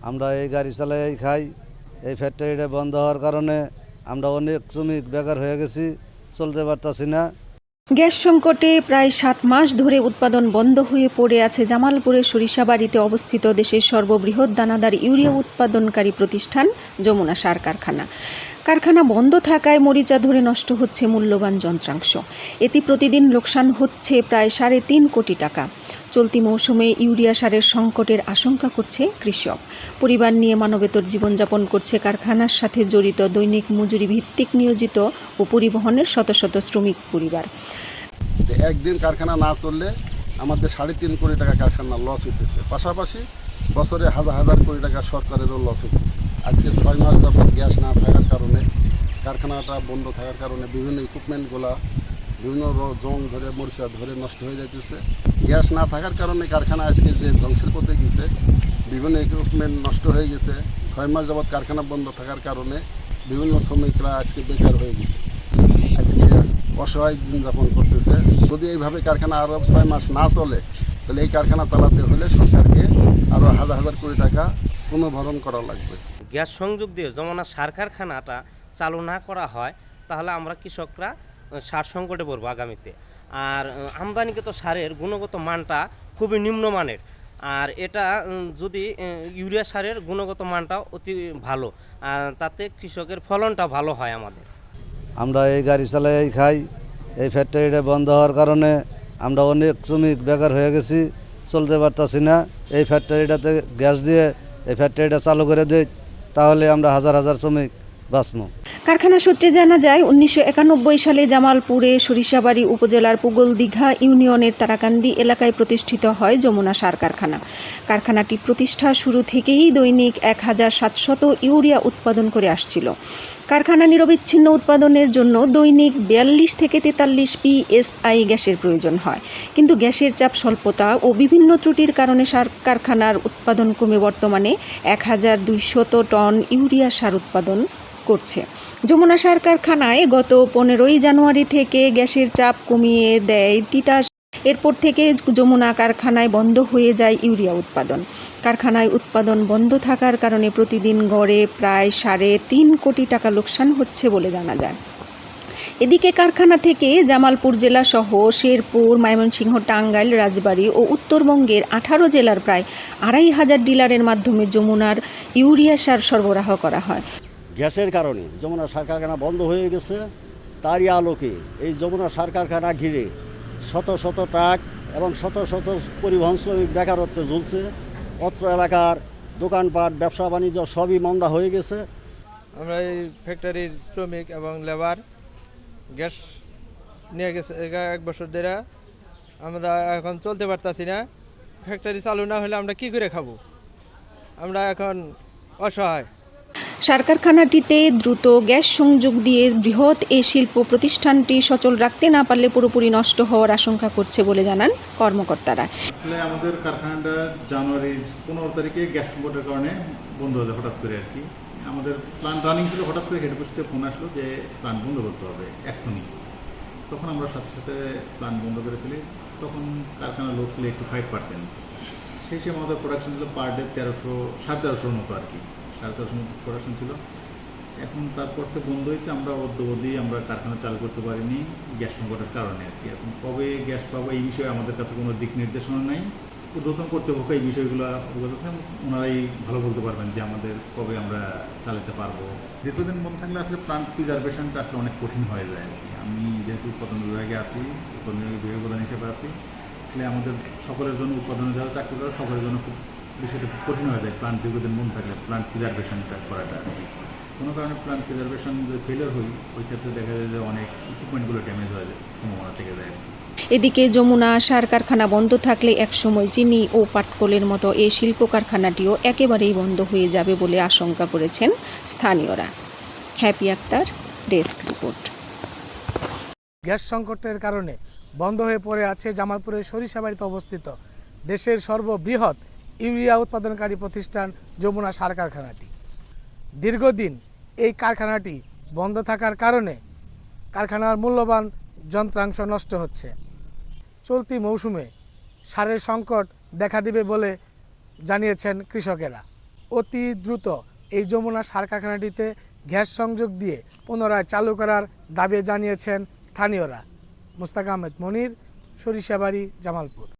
আমরা এই গাড়ি চালাই খাই। এই ফ্যাক্টরিটা বন্ধ হওয়ার কারণে আমরা অনেক শ্রমিক বেকার হয়ে গেছি, চলতে পারতাছি না। গ্যাস সংকটে প্রায় 7 মাস ধরে উৎপাদন বন্ধ হয়ে পড়ে আছে জামালপুরের সরিষাবাড়িতে অবস্থিত দেশের সর্ববৃহৎ দানাদার ইউরিয়া উৎপাদনকারী প্রতিষ্ঠান যমুনা সার কারখানা। কারখানা বন্ধ থাকায় মরিচা ধরে নষ্ট হচ্ছে মূল্যবান যন্ত্রাংশ। এতে প্রতিদিন লোকসান হচ্ছে প্রায় 3.5 কোটি টাকা। চলতি মৌসুমে ইউরিয়া সারের সংকটের আশঙ্কা করছে কৃষক। পরিবার নিয়ে মানবেতর জীবনযাপন করছে কারখানার সাথে জড়িত দৈনিক মজুরি ভিত্তিক নিয়োজিত ও পরিবহনের শত শত শ্রমিক পরিবার। একদিন কারখানা না চললে আমাদের 3.5 কোটি টাকা কারখানা লস হইতেছে, পাশাপাশি বছরে হাজার হাজার কোটি টাকা সরকারেরও লস হইতেছে। আজকে 6 মাস যাবত গ্যাস না থাকার কারণে, কারখানাটা বন্ধ থাকার কারণে বিভিন্ন ইকুইপমেন্টগুলা বিভিন্ন জং ধরে মরিচা ধরে নষ্ট হয়ে যাইতেছে। গ্যাস না থাকার কারণে কারখানা আজকে যে ধ্বংসের পথে গেছে, বিভিন্ন ইকুইপমেন্ট নষ্ট হয়ে গেছে। 6 মাস যাবত কারখানা বন্ধ থাকার কারণে বিভিন্ন শ্রমিকরা আজকে বেকার হয়ে গেছে, আজকে অসহায় জীবনযাপন করতেছে। যদি এইভাবে কারখানা আরও 6 মাস না চলে, তাহলে এই কারখানা চালাতে হলে সরকারকে আরও হাজার হাজার কোটি টাকা পুনর্ভরণ করা লাগবে। গ্যাস সংযোগ দিয়ে যমুনা সার কারখানাটা চালু না করা হয়, তাহলে আমরা কৃষকরা সার সংকটে পড়বো আগামীতে। আর আমদানিকৃত সারের গুণগত মানটা খুবই নিম্নমানের, আর এটা যদি ইউরিয়া সারের গুণগত মানটা অতি ভালো, তাতে কৃষকের ফলনটা ভালো হয় আমাদের। আমরা এই গাড়ি চালাই খাই। এই ফ্যাক্টরিটা বন্ধ হওয়ার কারণে আমরা অনেক শ্রমিক বেকার হয়ে গেছি, চলতে পারতাছি না। এই ফ্যাক্টরিটাতে গ্যাস দিয়ে এই ফ্যাক্টরিটা চালু করে দেয়, তাহলে আমরা হাজার হাজার শ্রমিক বাঁচব। কারখানা সূত্রে জানা যায় 1991 সালে জামালপুরে সরিষাবাড়ি উপজেলার পুগলদিঘা ইউনিয়নের তারাকান্দি এলাকায় প্রতিষ্ঠিত হয় যমুনা সার কারখানা। কারখানাটি প্রতিষ্ঠা শুরু থেকেই দৈনিক 1700 ইউরিয়া উৎপাদন করে আসছিল। কারখানা নিরবিচ্ছিন্ন উৎপাদনের জন্য দৈনিক 42 থেকে 43 PSI গ্যাসের প্রয়োজন হয়, কিন্তু গ্যাসের চাপ স্বল্পতা ও বিভিন্ন ত্রুটির কারণে সার কারখানার উৎপাদন কমে বর্তমানে 1200 টন ইউরিয়া সার উৎপাদন করছে। যমুনা সার কারখানায় গত 15 জানুয়ারি থেকে গ্যাসের চাপ কমিয়ে দেয় তিতাস। এরপর থেকে যমুনা কারখানায় বন্ধ হয়ে যায় ইউরিয়া উৎপাদন। কারখানায় উৎপাদন বন্ধ থাকার কারণে প্রতিদিন গড়ে প্রায় 3.5 কোটি টাকা লোকসান হচ্ছে বলে জানা যায়। এদিকে কারখানা থেকে জামালপুর জেলা সহ শেরপুর, ময়মনসিংহ, টাঙ্গাইল, রাজবাড়ী ও উত্তরবঙ্গের 18 জেলার প্রায় 2500 ডিলারের মাধ্যমে যমুনার ইউরিয়া সার সরবরাহ করা হয়। গ্যাসের কারণে যমুনা সার কারখানা বন্ধ হয়ে গেছে। তারই আলোকে এই যমুনা সার কারখানা ঘিরে শত শত ট্রাক এবং শত শত পরিবহন শ্রমিক বেকারত্বে ঝুলছে। অত্র এলাকার দোকানপাট, ব্যবসা বাণিজ্য সবই মন্দা হয়ে গেছে। আমরা এই ফ্যাক্টরির শ্রমিক এবং লেবার, গ্যাস নিয়ে গেছে 1 বছর ধরে, আমরা এখন চলতে পারতাছি না। ফ্যাক্টরি চালু না হলে আমরা কি করে খাবো? আমরা এখন অসহায়। সার কারখানাটিতে দ্রুত গ্যাস সংযোগ দিয়ে বৃহৎ এই শিল্প প্রতিষ্ঠানটি সচল রাখতে না পারলে পুরোপুরি নষ্ট হওয়ার আশঙ্কা করছে বলে জানান কর্মকর্তারা। আসলে আমাদের কারখানাটা জানুয়ারির 15 তারিখে গ্যাস সংকটের কারণে বন্ধ হয়ে যায় হঠাৎ করে আর কি। আমাদের প্ল্যান্ট রানিং ছিল, হঠাৎ করে হেড অফিস থেকে ফোন আসলো যে প্ল্যান্ট বন্ধ করতে হবে এখনই। তখন আমরা সাথে সাথে প্ল্যান্ট বন্ধ করে ফেলি। তখন কারখানার লোড ছিল 85%। সেই সময় আমাদের প্রোডাকশন ছিল পার ডে 1300-1350 মতো আর কি, 1350 মতো প্রোডাকশন ছিল। এখন তারপর তো বন্ধ হয়েছে, আমরা অদ্যবধি আমরা কারখানা চালু করতে পারিনি গ্যাস সংকটের কারণে আর কি। এখন কবে গ্যাস পাবো এই বিষয়ে আমাদের কাছে কোনো দিক নির্দেশনা নাই। ঊর্ধ্বতন কর্তৃপক্ষ এই বিষয়গুলো অবগত আছেন, ওনারাই ভালো বলতে পারবেন যে আমাদের কবে আমরা চালাতে পারবো। দীর্ঘদিন বন্ধ থাকলে আসলে প্ল্যান্ট প্রিজার্ভেশনটা আসলে অনেক কঠিন হয়ে যায় আর কি। আমি যেহেতু উৎপাদন বিভাগে আছি, উৎপাদন বিভাগীয় প্রধান হিসেবে আছি, আসলে আমাদের সকলের জন্য, উৎপাদনে যারা চাকরি করে সকলের জন্য খুব বিষয়টা খুব কঠিন হয়ে যায় প্ল্যান্ট দীর্ঘদিন বন্ধ থাকলে প্ল্যান্ট প্রিজার্ভেশনটা করাটা আর কি। কোনো কারণে প্ল্যান্ট প্রিজার্ভেশন যদি ফেলিয়ার হই, ওই ক্ষেত্রে দেখা যায় যে অনেক ইকুইপমেন্টগুলো ড্যামেজ হয়ে যায়, সম্ভাবনা থেকে যায়। এদিকে যমুনা সার কারখানা বন্ধ থাকলে একসময় চিনি ও পাটকলের মতো এই শিল্প কারখানাটিও একেবারেই বন্ধ হয়ে যাবে বলে আশঙ্কা করেছেন স্থানীয়রা। Happy Akter, desk report. Gas সংকটের কারণে বন্ধ হয়ে পড়ে আছে জামালপুরের সরিষাবাড়িতে অবস্থিত দেশের সর্ববৃহৎ ইউরিয়া উৎপাদনকারী প্রতিষ্ঠান যমুনা সার কারখানাটি। দীর্ঘদিন এই কারখানাটি বন্ধ থাকার কারণে কারখানার মূল্যবান যন্ত্রাংশ নষ্ট হচ্ছে। চলতি মৌসুমে সারের সংকট দেখা দিবে বলে জানিয়েছেন কৃষকেরা। অতি দ্রুত এই যমুনা সার কারখানাটিতে গ্যাস সংযোগ দিয়ে পুনরায় চালু করার দাবি জানিয়েছেন স্থানীয়রা। মুস্তাক আহমেদ মনির, সরিষাবাড়ি, জামালপুর।